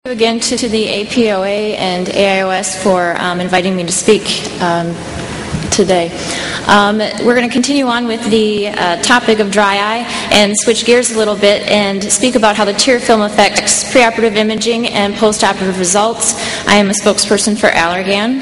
Again to the APOA and AIOS for inviting me to speak today. We're going to continue on with the topic of dry eye and switch gears a little bit and speak about how the tear film affects preoperative imaging and postoperative results. I am a spokesperson for Allergan.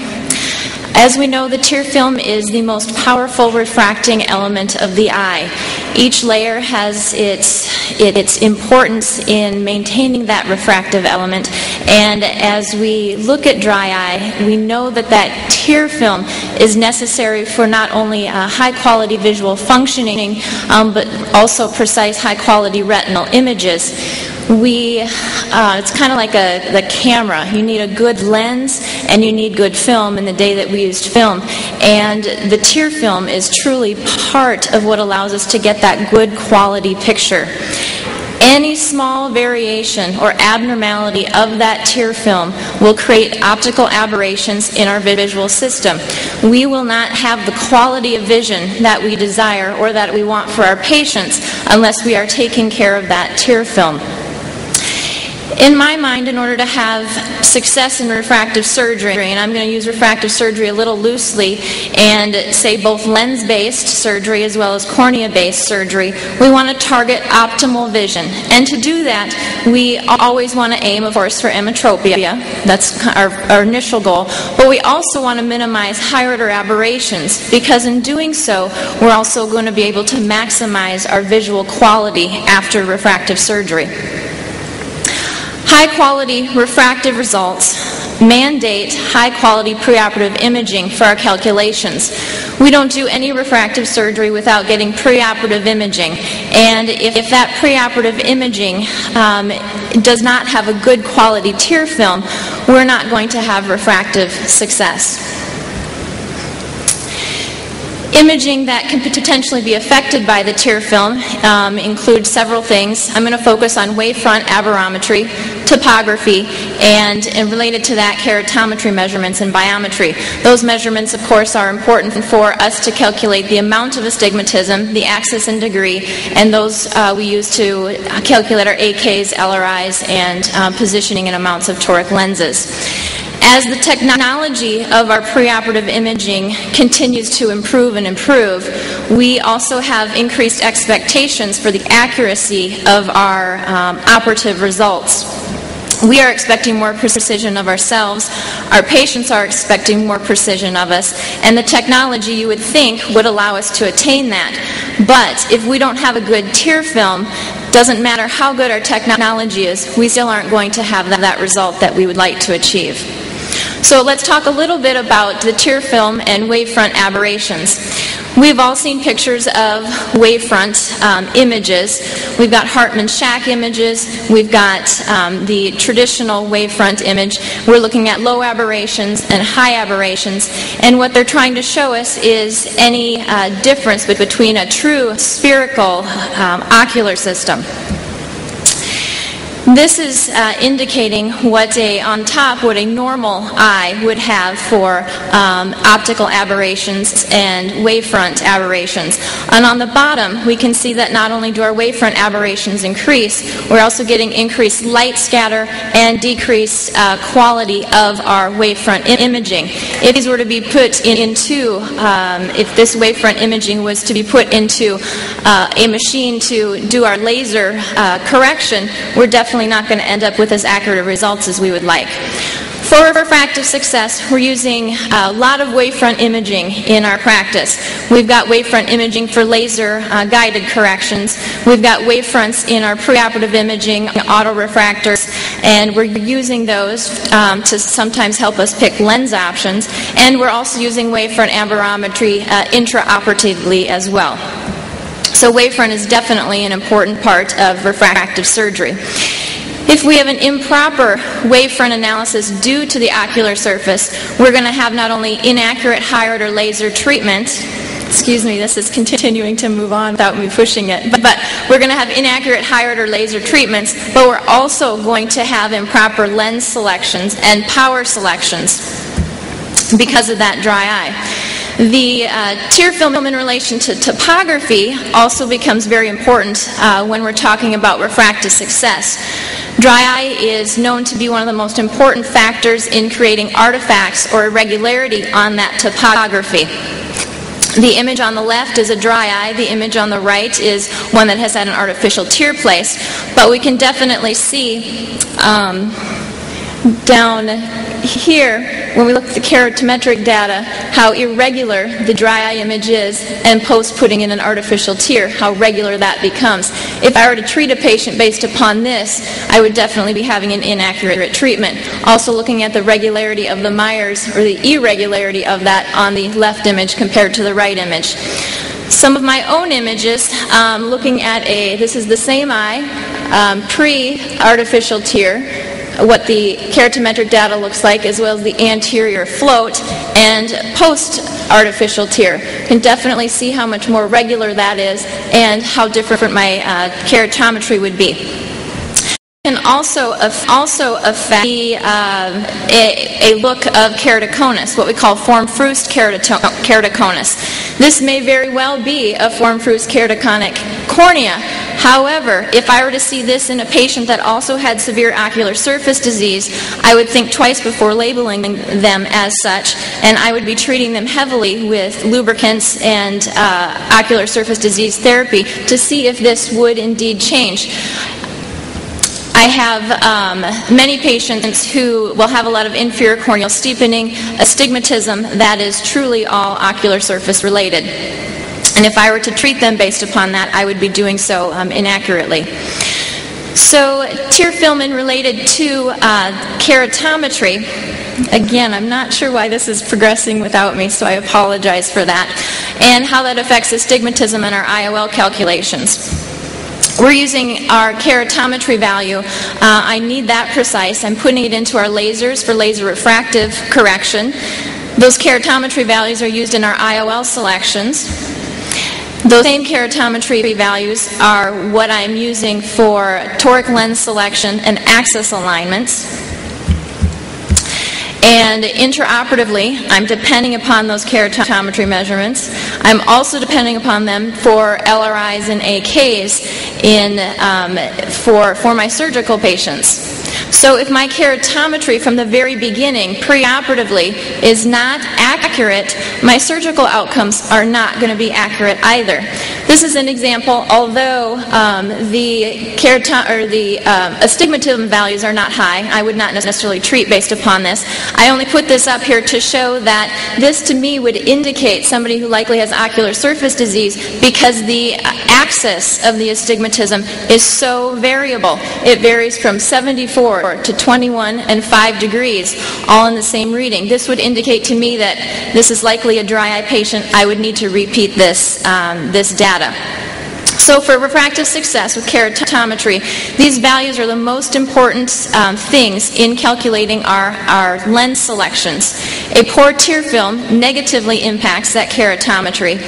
As we know, the tear film is the most powerful refracting element of the eye. Each layer has its importance in maintaining that refractive element, and as we look at dry eye, we know that that tear film is necessary for not only high-quality visual functioning, but also precise high-quality retinal images. It's kind of like the camera. You need a good lens and you need good film in the day that we used film. And the tear film is truly part of what allows us to get that good quality picture. Any small variation or abnormality of that tear film will create optical aberrations in our visual system. We will not have the quality of vision that we desire or that we want for our patients unless we are taking care of that tear film. In my mind, in order to have success in refractive surgery, and I'm going to use refractive surgery a little loosely and say both lens-based surgery as well as cornea-based surgery, we want to target optimal vision. And to do that, we always want to aim, of course, for emmetropia. That's our initial goal. But we also want to minimize high-order aberrations, because in doing so, we're also going to be able to maximize our visual quality after refractive surgery. High-quality refractive results mandate high-quality preoperative imaging for our calculations. We don't do any refractive surgery without getting preoperative imaging. And if that preoperative imaging does not have a good quality tear film, we're not going to have refractive success. Imaging that can potentially be affected by the tear film includes several things. I'm going to focus on wavefront aberrometry, topography, and related to that, keratometry measurements and biometry. Those measurements, of course, are important for us to calculate the amount of astigmatism, the axis and degree, and those we use to calculate our AKs, LRIs, and positioning and amounts of toric lenses. As the technology of our preoperative imaging continues to improve and improve, we also have increased expectations for the accuracy of our operative results. We are expecting more precision of ourselves, our patients are expecting more precision of us, and the technology, you would think, would allow us to attain that. But if we don't have a good tear film, doesn't matter how good our technology is, we still aren't going to have that result that we would like to achieve. So let's talk a little bit about the tear film and wavefront aberrations. We've all seen pictures of wavefront images. We've got Hartmann-Shack images. We've got the traditional wavefront image. We're looking at low aberrations and high aberrations. And what they're trying to show us is any difference between a true spherical ocular system. This is indicating what a normal eye would have for optical aberrations and wavefront aberrations. And on the bottom, we can see that not only do our wavefront aberrations increase, we're also getting increased light scatter and decreased quality of our wavefront imaging. If these were to be put into, if this wavefront imaging was to be put into a machine to do our laser correction, we're definitely not going to end up with as accurate results as we would like. For refractive success, we're using a lot of wavefront imaging in our practice. We've got wavefront imaging for laser guided corrections. We've got wavefronts in our preoperative imaging, autorefractors, and we're using those to sometimes help us pick lens options. And we're also using wavefront aberrometry intraoperatively as well. So wavefront is definitely an important part of refractive surgery. If we have an improper wavefront analysis due to the ocular surface, we're going to have not only inaccurate high-order laser treatment, excuse me, this is continuing to move on without me pushing it, but we're going to have inaccurate high-order laser treatments, but we're also going to have improper lens selections and power selections because of that dry eye. The tear film in relation to topography also becomes very important when we're talking about refractive success. Dry eye is known to be one of the most important factors in creating artifacts or irregularity on that topography. The image on the left is a dry eye. The image on the right is one that has had an artificial tear placed. But we can definitely see down here, when we look at the keratometric data, how irregular the dry eye image is, and post putting in an artificial tear, how regular that becomes. If I were to treat a patient based upon this, I would definitely be having an inaccurate treatment. Also looking at the regularity of the Myers, or the irregularity of that on the left image compared to the right image. Some of my own images, looking at this is the same eye, pre-artificial tear, what the keratometric data looks like, as well as the anterior float, and post-artificial tear. You can definitely see how much more regular that is and how different my keratometry would be. Can also affect a look of keratoconus, what we call form-fruste keratoconus. This may very well be a form-fruste keratoconic cornea. However, if I were to see this in a patient that also had severe ocular surface disease, I would think twice before labeling them as such, and I would be treating them heavily with lubricants and ocular surface disease therapy to see if this would indeed change. I have many patients who will have a lot of inferior corneal steepening, astigmatism that is truly all ocular surface related. And if I were to treat them based upon that, I would be doing so inaccurately. So tear film related to keratometry, again, I'm not sure why this is progressing without me, so I apologize for that, and how that affects astigmatism in our IOL calculations. We're using our keratometry value. I need that precise. I'm putting it into our lasers for laser refractive correction. Those keratometry values are used in our IOL selections. Those same keratometry values are what I'm using for toric lens selection and axis alignments. And intraoperatively, I'm depending upon those keratometry measurements. I'm also depending upon them for LRIs and AKs for my surgical patients. So if my keratometry from the very beginning, preoperatively, is not accurate, my surgical outcomes are not going to be accurate either. This is an example. Although the astigmatism values are not high, I would not necessarily treat based upon this. I only put this up here to show that this to me would indicate somebody who likely has ocular surface disease, because the axis of the astigmatism is so variable. It varies from 74 to 21 and 5 degrees, all in the same reading. This would indicate to me that this is likely a dry eye patient. I would need to repeat this data. So for refractive success with keratometry, these values are the most important things in calculating our lens selections. A poor tear film negatively impacts that keratometry.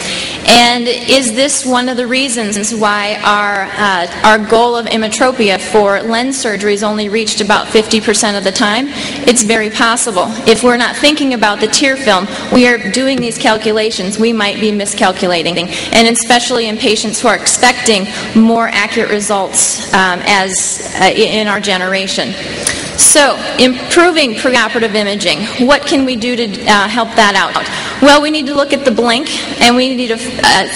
And is this one of the reasons why our goal of emmetropia for lens surgery is only reached about 50% of the time? It's very possible. If we're not thinking about the tear film, we are doing these calculations, we might be miscalculating. And especially in patients who are expecting more accurate results in our generation. So, improving preoperative imaging. What can we do to help that out? Well, we need to look at the blink, and we need to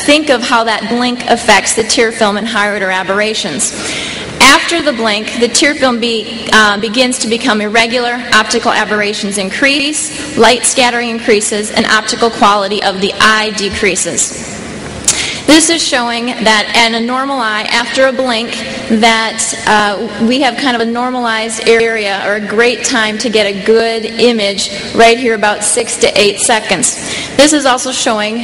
think of how that blink affects the tear film in high-order aberrations. After the blink, the tear film begins to become irregular, optical aberrations increase, light scattering increases, and optical quality of the eye decreases. This is showing that in a normal eye, after a blink, that we have kind of a normalized area, or a great time to get a good image right here, about 6 to 8 seconds. This is also showing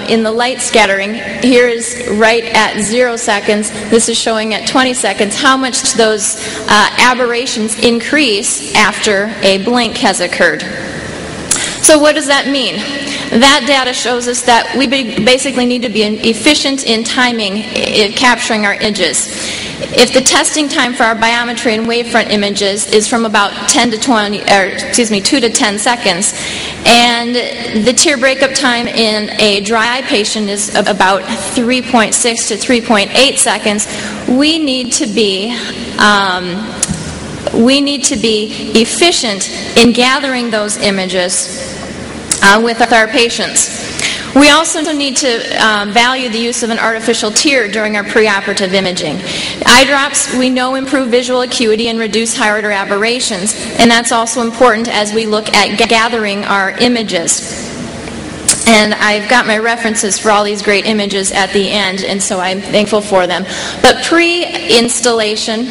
in the light scattering. Here is right at 0 seconds. This is showing at 20 seconds how much those aberrations increase after a blink has occurred. So what does that mean? that data shows us that we basically need to be efficient in timing in capturing our images. If the testing time for our biometry and wavefront images is from about 2 to 10 seconds, and the tear breakup time in a dry eye patient is about 3.6 to 3.8 seconds, we need to be efficient in gathering those images with our patients. We also need to value the use of an artificial tear during our preoperative imaging. Eye drops, we know, improve visual acuity and reduce high-order aberrations, and that's also important as we look at gathering our images. And I've got my references for all these great images at the end, and so I'm thankful for them. But pre-installation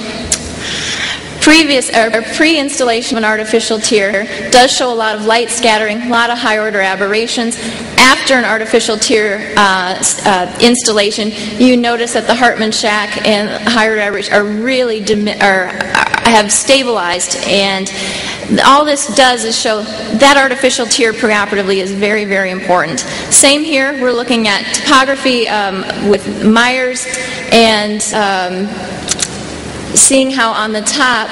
of an artificial tear does show a lot of light scattering, a lot of high-order aberrations. After an artificial tear installation, you notice that the Hartmann shack and high-order aberrations are really have stabilized, and all this does is show that artificial tear preoperatively is very, very important. Same here, we're looking at topography with Myers and seeing how on the top,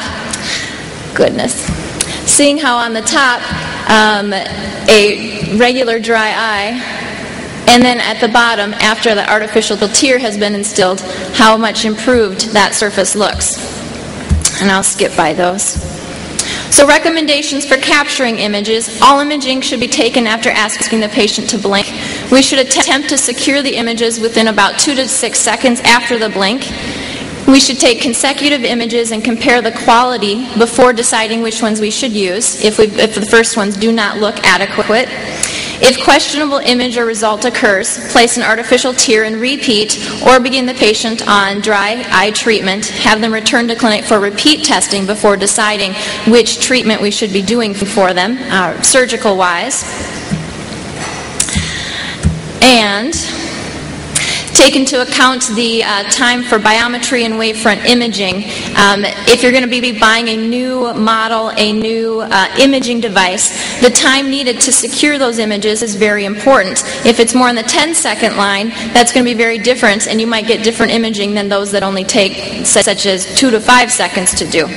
a regular dry eye, and then at the bottom, after the artificial tear has been instilled, how much improved that surface looks. And I'll skip by those. So recommendations for capturing images. All imaging should be taken after asking the patient to blink. We should attempt to secure the images within about 2 to 6 seconds after the blink. We should take consecutive images and compare the quality before deciding which ones we should use if the first ones do not look adequate. If questionable image or result occurs, place an artificial tear and repeat, or begin the patient on dry eye treatment. Have them return to clinic for repeat testing before deciding which treatment we should be doing for them, surgical-wise. And take into account the time for biometry and wavefront imaging. If you're going to be buying a new model, a new imaging device, the time needed to secure those images is very important. If it's more on the 10-second line, that's going to be very different, and you might get different imaging than those that only take such as 2 to 5 seconds to do.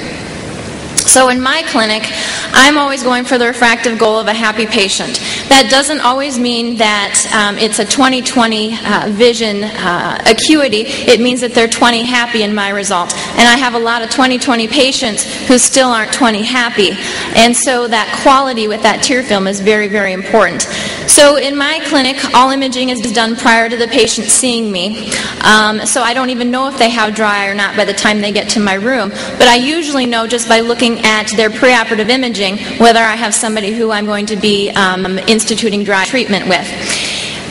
So in my clinic, I'm always going for the refractive goal of a happy patient. That doesn't always mean that it's a 20/20 vision acuity. It means that they're 20 happy in my result. And I have a lot of 20/20 patients who still aren't 20 happy. And so that quality with that tear film is very, very important. So in my clinic, all imaging is done prior to the patient seeing me. So I don't even know if they have dry eye or not by the time they get to my room. But I usually know just by looking at their preoperative imaging whether I have somebody who I'm going to be instituting dry treatment with.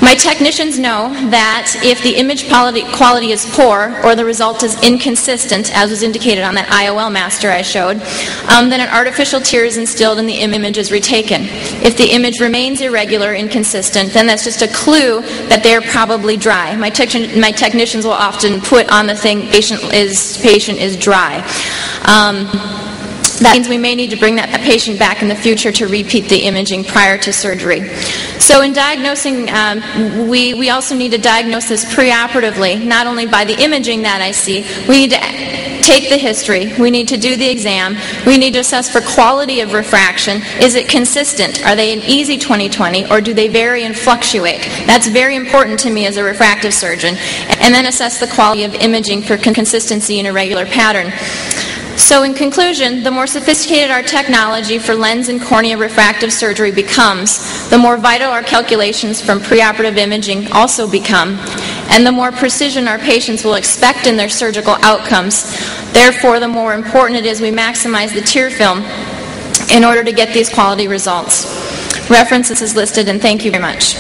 My technicians know that if the image quality is poor or the result is inconsistent, as was indicated on that IOL master I showed, then an artificial tear is instilled and the image is retaken. If the image remains irregular, inconsistent, then that's just a clue that they're probably dry. My technicians will often put on the thing, patient is dry. That means we may need to bring that patient back in the future to repeat the imaging prior to surgery. So in diagnosing, we also need to diagnose this preoperatively, not only by the imaging that I see. We need to take the history. We need to do the exam. We need to assess for quality of refraction. Is it consistent? Are they an easy 20/20, or do they vary and fluctuate? That's very important to me as a refractive surgeon. And then assess the quality of imaging for consistency in a regular pattern. So in conclusion, the more sophisticated our technology for lens and cornea refractive surgery becomes, the more vital our calculations from preoperative imaging also become, and the more precision our patients will expect in their surgical outcomes. Therefore, the more important it is we maximize the tear film in order to get these quality results. References is listed, and thank you very much.